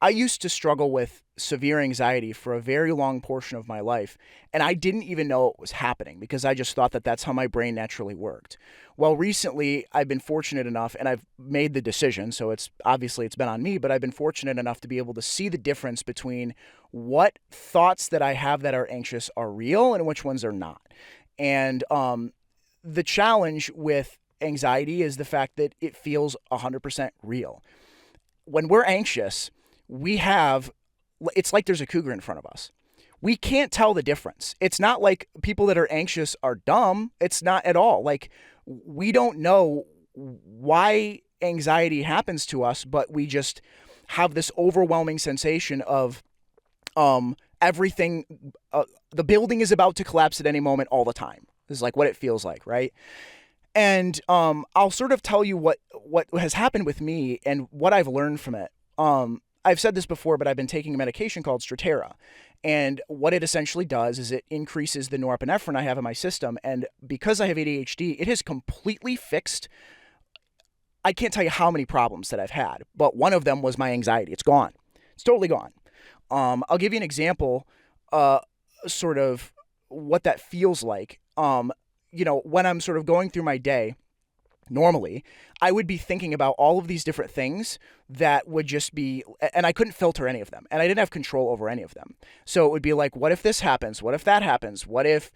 I used to struggle with severe anxiety for a very long portion of my life, and I didn't even know it was happening because I just thought that that's how my brain naturally worked. Well, recently I've been fortunate enough, and I've made the decision, so it's obviously it's been on me, but I've been fortunate enough to be able to see the difference between what thoughts that I have that are anxious are real and which ones are not. And the challenge with anxiety is the fact that it feels 100% real. When we're anxious, we have, it's like there's a cougar in front of us. We can't tell the difference. It's not like people that are anxious are dumb. It's not at all. Like, we don't know why anxiety happens to us, but we just have this overwhelming sensation of everything. The building is about to collapse at any moment all the time. This is like what it feels like, right? And I'll sort of tell you what has happened with me and what I've learned from it. I've said this before, but I've been taking a medication called Strattera. And what it essentially does is it increases the norepinephrine I have in my system. And because I have ADHD, it has completely fixed, I can't tell you how many problems that I've had, but one of them was my anxiety. It's gone. It's totally gone. I'll give you an example, sort of what that feels like. When I'm sort of going through my day, normally, I would be thinking about all of these different things that would just be, and I couldn't filter any of them, and I didn't have control over any of them. So it would be like, what if this happens? What if that happens? What if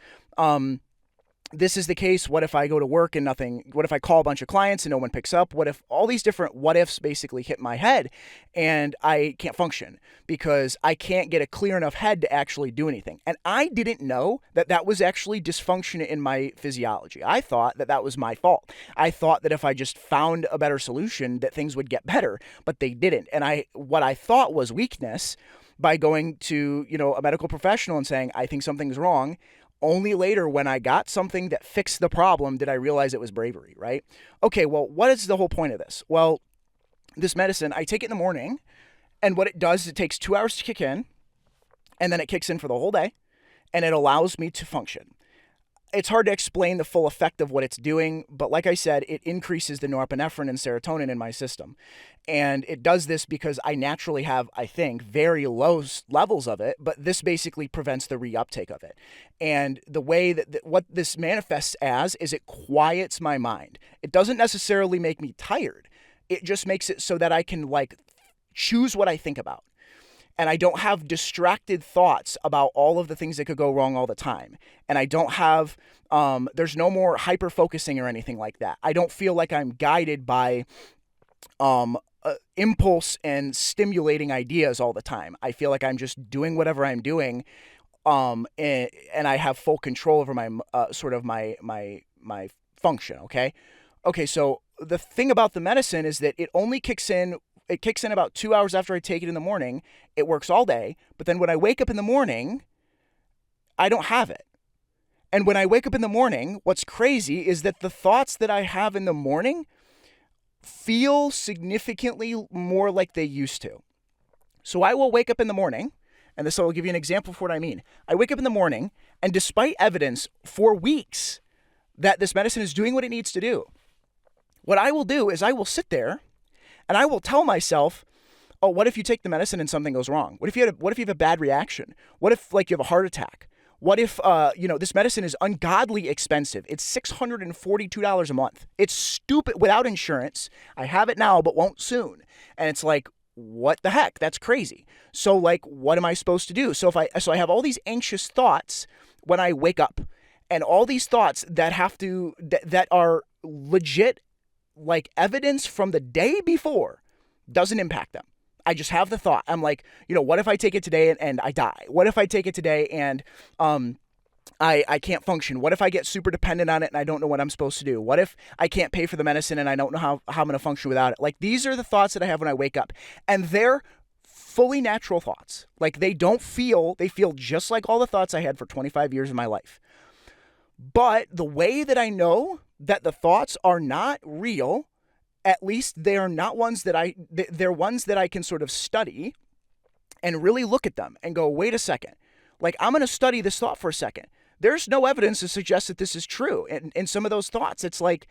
this is the case? What if I go to work and nothing? What if I call a bunch of clients and no one picks up? What if all these different what ifs basically hit my head and I can't function because I can't get a clear enough head to actually do anything? And I didn't know that that was actually dysfunction in my physiology. I thought that that was my fault. I thought that if I just found a better solution that things would get better, but they didn't. And what I thought was weakness by going to, a medical professional and saying, I think something's wrong. Only later, when I got something that fixed the problem, did I realize it was bravery, right? Okay, well, what is the whole point of this? Well, this medicine, I take it in the morning, and what it does is it takes 2 hours to kick in, and then it kicks in for the whole day, and it allows me to function. It's hard to explain the full effect of what it's doing, but like I said, it increases the norepinephrine and serotonin in my system. And it does this because I naturally have, I think, very low levels of it, but this basically prevents the reuptake of it. And the way that what this manifests as is it quiets my mind. It doesn't necessarily make me tired. It just makes it so that I can choose what I think about. And I don't have distracted thoughts about all of the things that could go wrong all the time. And I don't have, there's no more hyper focusing or anything like that. I don't feel like I'm guided by impulse and stimulating ideas all the time. I feel like I'm just doing whatever I'm doing, and I have full control over my sort of my function. Okay. So the thing about the medicine is that it only kicks in. It kicks in about 2 hours after I take it in the morning. It works all day. But then when I wake up in the morning, I don't have it. And when I wake up in the morning, what's crazy is that the thoughts that I have in the morning feel significantly more like they used to. So I will wake up in the morning, and this will give you an example for what I mean. I wake up in the morning, and despite evidence for weeks that this medicine is doing what it needs to do, what I will do is I will sit there and I will tell myself, oh, what if you take the medicine and something goes wrong? What if you have a bad reaction? What if you have a heart attack? What if this medicine is ungodly expensive? It's $642 a month. It's stupid without insurance. I have it now, but won't soon. And it's like, what the heck? That's crazy. So what am I supposed to do? So I have all these anxious thoughts when I wake up, and all these thoughts that are legit, evidence from the day before doesn't impact them. I just have the thought. I'm like, what if I take it today and I die? What if I take it today and I can't function? What if I get super dependent on it and I don't know what I'm supposed to do? What if I can't pay for the medicine and I don't know how I'm going to function without it? These are the thoughts that I have when I wake up. And they're fully natural thoughts. They feel just like all the thoughts I had for 25 years of my life. But the way that I know that the thoughts are not real, at least they're not ones they're ones that I can sort of study and really look at them and go, wait a second. I'm going to study this thought for a second. There's no evidence to suggest that this is true. And some of those thoughts, it's like,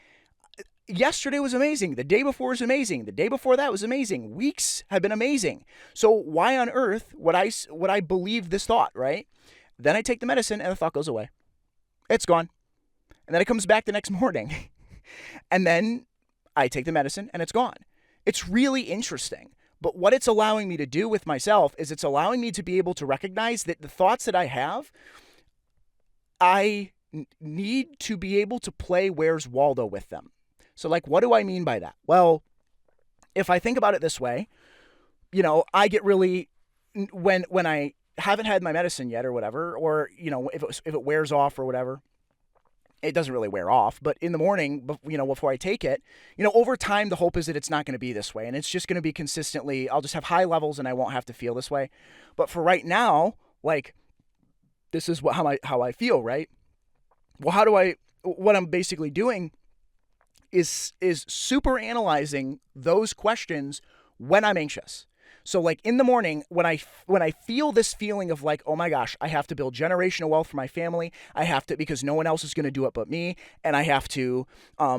Yesterday was amazing. The day before was amazing. The day before that was amazing. Weeks have been amazing. So why on earth would I believe this thought, right? Then I take the medicine and the thought goes away. It's gone. And then it comes back the next morning. And then I take the medicine and it's gone. It's really interesting. But what it's allowing me to do with myself is it's allowing me to be able to recognize that the thoughts that I have, I need to be able to play Where's Waldo with them. So, like, what do I mean by that? Well, if I think about it this way, I get really, when I haven't had my medicine yet or whatever, or, if it wears off or whatever, it doesn't really wear off, but in the morning, before I take it, over time, the hope is that it's not going to be this way. And it's just going to be consistently, I'll just have high levels and I won't have to feel this way. But for right now, like, this is how I feel, right? Well, what I'm basically doing is super analyzing those questions when I'm anxious. So like in the morning, when I feel this feeling of like, oh my gosh, I have to build generational wealth for my family. I have to, because no one else is going to do it but me. And I have to, I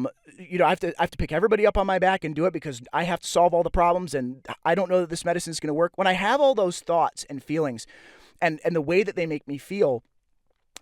have to pick everybody up on my back and do it because I have to solve all the problems. And I don't know that this medicine is going to work. When I have all those thoughts and feelings and the way that they make me feel,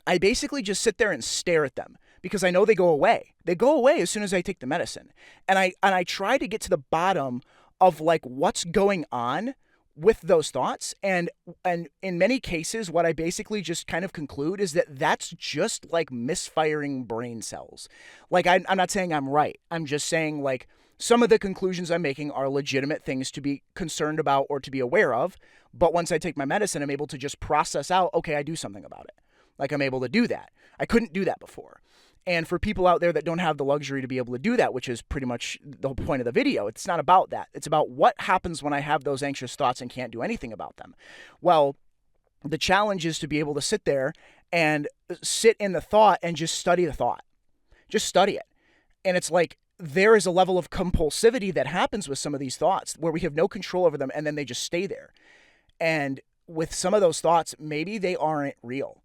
I basically just sit there and stare at them because I know they go away. They go away as soon as I take the medicine. And I try to get to the bottom of like what's going on with those thoughts. And in many cases, what I basically just kind of conclude is that that's just like misfiring brain cells. Like I'm not saying I'm right. I'm just saying like some of the conclusions I'm making are legitimate things to be concerned about or to be aware of. But once I take my medicine, I'm able to just process out, okay, I do something about it. Like I'm able to do that. I couldn't do that before. And for people out there that don't have the luxury to be able to do that, which is pretty much the whole point of the video, it's not about that. It's about what happens when I have those anxious thoughts and can't do anything about them. Well, the challenge is to be able to sit there and sit in the thought and just study the thought. Just study it. And it's like there is a level of compulsivity that happens with some of these thoughts where we have no control over them and then they just stay there. And with some of those thoughts, maybe they aren't real.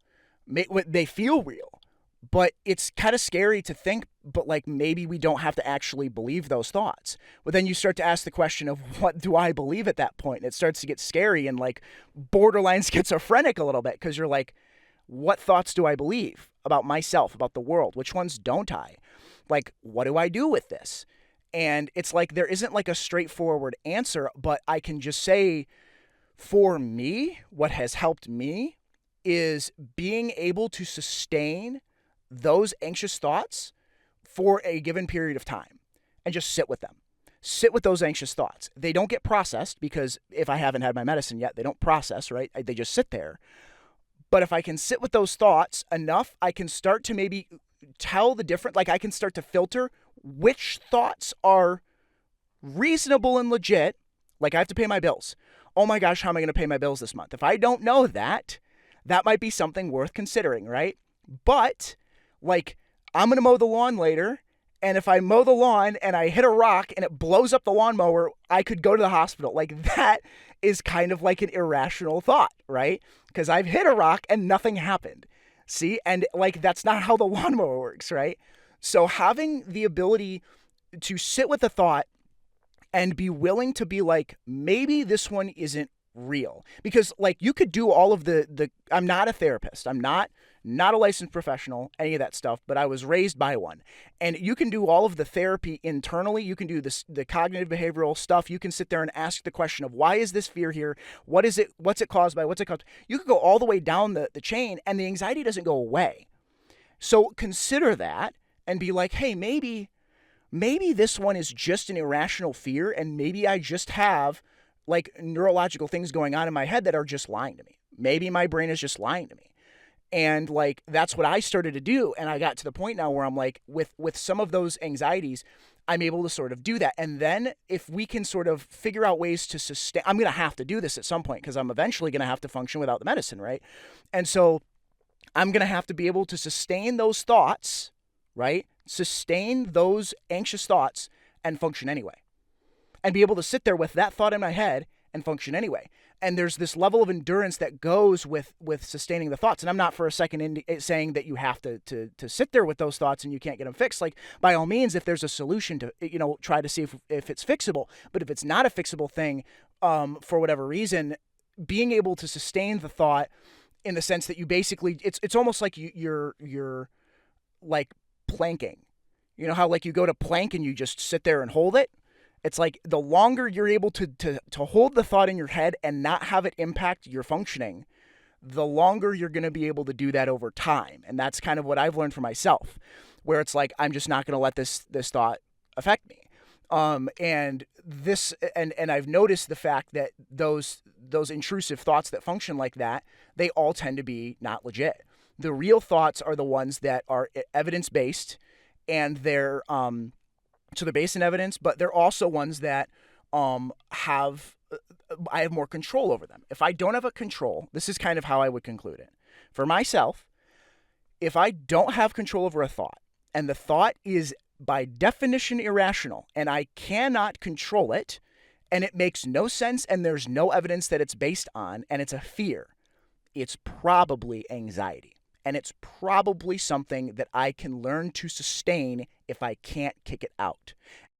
They feel real. But it's kind of scary to think, but like maybe we don't have to actually believe those thoughts. But then you start to ask the question of what do I believe at that point? And it starts to get scary and like borderline schizophrenic a little bit because you're like, what thoughts do I believe about myself, about the world? Which ones don't I? Like, what do I do with this? And it's like there isn't like a straightforward answer, but I can just say for me, what has helped me is being able to sustain those anxious thoughts for a given period of time and just sit with them. Sit with those anxious thoughts. They don't get processed because if I haven't had my medicine yet, they don't process, right? They just sit there. But if I can sit with those thoughts enough, I can start to maybe tell the different, like I can start to filter which thoughts are reasonable and legit. Like I have to pay my bills. Oh my gosh, how am I going to pay my bills this month? If I don't know that, that might be something worth considering, right? But like, I'm going to mow the lawn later, and if I mow the lawn and I hit a rock and it blows up the lawnmower, I could go to the hospital. Like, that is kind of like an irrational thought, right? Because I've hit a rock and nothing happened. See? And like, that's not how the lawnmower works, right? So having the ability to sit with the thought and be willing to be like, maybe this one isn't real. Because like you could do all of the I'm not a therapist. I'm not a licensed professional, any of that stuff, but I was raised by one. And you can do all of the therapy internally. You can do the cognitive behavioral stuff. You can sit there and ask the question of why is this fear here? What is it? What's it caused by? What's it caused? You could go all the way down the chain and the anxiety doesn't go away. So consider that and be like, hey, maybe this one is just an irrational fear and maybe I just have like neurological things going on in my head that are just lying to me. Maybe my brain is just lying to me. And like, that's what I started to do. And I got to the point now where I'm like, with some of those anxieties, I'm able to sort of do that. And then if we can sort of figure out ways to sustain, I'm going to have to do this at some point because I'm eventually going to have to function without the medicine, right? And so I'm going to have to be able to sustain those thoughts, right? Sustain those anxious thoughts and function anyway. And be able to sit there with that thought in my head and function anyway. And there's this level of endurance that goes with sustaining the thoughts. And I'm not for a second saying that you have to sit there with those thoughts and you can't get them fixed. Like, by all means, if there's a solution to, try to see if it's fixable. But if it's not a fixable thing, for whatever reason, being able to sustain the thought in the sense that you basically, it's almost like you're like planking. You know how like you go to plank and you just sit there and hold it? It's like the longer you're able to hold the thought in your head and not have it impact your functioning, the longer you're going to be able to do that over time. And that's kind of what I've learned for myself, where it's like, I'm just not going to let this thought affect me. And I've noticed the fact that those intrusive thoughts that function like that, they all tend to be not legit. The real thoughts are the ones that are evidence-based, and they're based in evidence, but they're also ones that I have more control over them. If I don't have a control, this is kind of how I would conclude it. For myself, if I don't have control over a thought, and the thought is by definition irrational, and I cannot control it, and it makes no sense, and there's no evidence that it's based on, and it's a fear, it's probably anxiety. And it's probably something that I can learn to sustain if I can't kick it out.